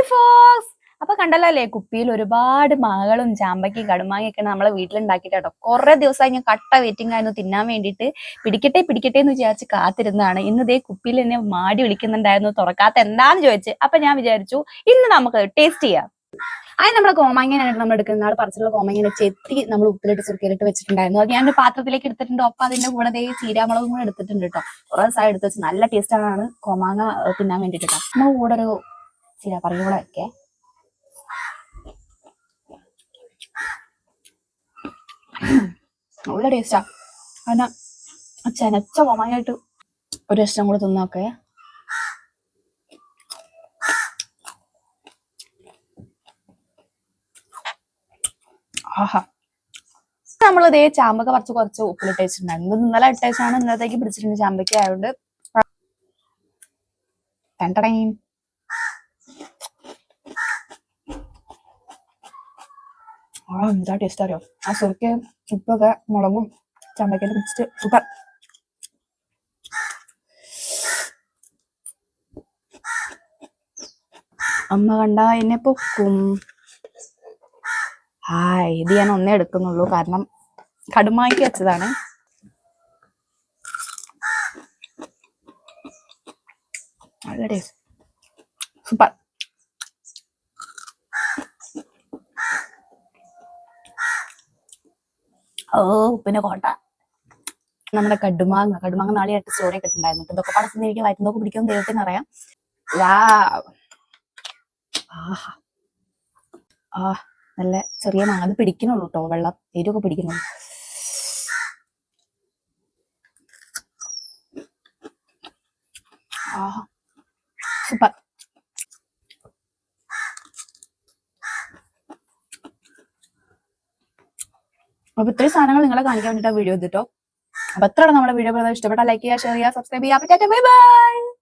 Hi Fox. അപ്പൊ കണ്ടല്ലോ അല്ലേ, കുപ്പിയിൽ ഒരുപാട് മാങ്ങകളും ചാമ്പയ്ക്കും കടുമാങ്ങയൊക്കെ നമ്മളെ വീട്ടിലുണ്ടാക്കിയിട്ട് കേട്ടോ. കുറെ ദിവസമായി ഞാൻ കട്ട വെയിറ്റിംഗ് ആയിരുന്നു തിന്നാൻ വേണ്ടിയിട്ട്. പിടിക്കട്ടെ പിടിക്കട്ടെ എന്ന് വിചാരിച്ച് കാത്തിരുന്നതാണ്. ഇന്ന് ഇതേ കുപ്പിയിൽ എന്നെ മാടി വിളിക്കുന്നുണ്ടായിരുന്നു, തുറക്കാത്ത എന്താന്ന് ചോദിച്ച്. അപ്പൊ ഞാൻ വിചാരിച്ചു ഇന്ന് നമുക്ക് ടേസ്റ്റ് ചെയ്യാം. അതിന് നമ്മളെ കോമാങ്ങനായിട്ട് നമ്മൾ എടുക്കുന്ന ആൾ പറിച്ചുള്ള കോമാങ്ങനെ ചെത്തി നമ്മൾ ഉപ്പിലിട്ട് ചുരുക്കിയിട്ട് വെച്ചിട്ടുണ്ടായിരുന്നു. അത് ഞാൻ ഒരു പാത്രത്തിലേക്ക് എടുത്തിട്ടുണ്ട്. ഒപ്പം അതിന്റെ കൂടെ ദേ ചീരാമുളകും കൂടെ എടുത്തിട്ടുണ്ട് കേട്ടോ. കുറെ ദിവസം എടുത്ത് വെച്ച് നല്ല ടേസ്റ്റ് ആണ് കോമാങ്ങ തിന്നാൻ വേണ്ടിട്ട് കേട്ടോ. നമ്മൾ കൂടെ ഒരു ചീരാപ്പറയും കൂടെ വെക്കേ. നല്ല ടേസ്റ്റാ. അതിനാ ചെനച്ച കോമാങ്ങായിട്ട് ഒരു ഇഷ്ടം കൂടെ തിന്നോക്കെ. ആഹാ, നമ്മൾ ഇതേ ചാമ്പക്ക കുറച്ച് ഉപ്പിലിട്ട് വെച്ചിട്ടുണ്ടായിരുന്നു. ഇന്നലെ ഇട്ടേച്ചാണ് ഇന്നത്തേക്ക് പിടിച്ചിട്ടുണ്ട് ചാമ്പക്ക ആയതുകൊണ്ട്. എന്താ ടേസ്റ്റ് അറിയോ? ആ സുർക്ക ഉപ്പൊക്കെ മുളകും ചാമ്പക്കയിൽ പിടിച്ചിട്ട് സൂപ്പർ. അമ്മ കണ്ട എന്നെ പൊക്കും. ഇത് ഞാൻ ഒന്നേ എടുക്കുന്നുള്ളൂ, കാരണം കടുമാക്കി വെച്ചതാണ്. നല്ല ടേസ്റ്റ്, സൂപ്പർ. ഉപ്പിന്റെ കോട്ട. നമ്മുടെ കടുമാങ്ങ നാളെയായിട്ട് സ്റ്റോറിയൊക്കെ ഉണ്ടായിരുന്നു. ഇതൊക്കെ പടത്തുനിന്ന് എനിക്ക് വയറ്റുന്നൊക്കെ പിടിക്കും ദൈവത്തിന് അറിയാം. നല്ല ചെറിയ മാങ്ങ. അത് പിടിക്കണുള്ളൂ കേട്ടോ, വെള്ളം എരിവൊക്കെ പിടിക്കുന്നുള്ളൂ. സൂപ്പർ. അപ്പൊ ഇത്രയും സാധനങ്ങൾ നിങ്ങളെ കാണിക്കാൻ വേണ്ടിയിട്ടാണ് വീഡിയോ എടുത്തിട്ടോ. അപ്പൊ എത്രയാണ് നമ്മുടെ വീഡിയോ ഇഷ്ടപ്പെട്ടാൽ ലൈക്ക് ചെയ്യുക, ഷെയർ ചെയ്യുക, സബ്സ്ക്രൈബ് ചെയ്യുക. Bye bye.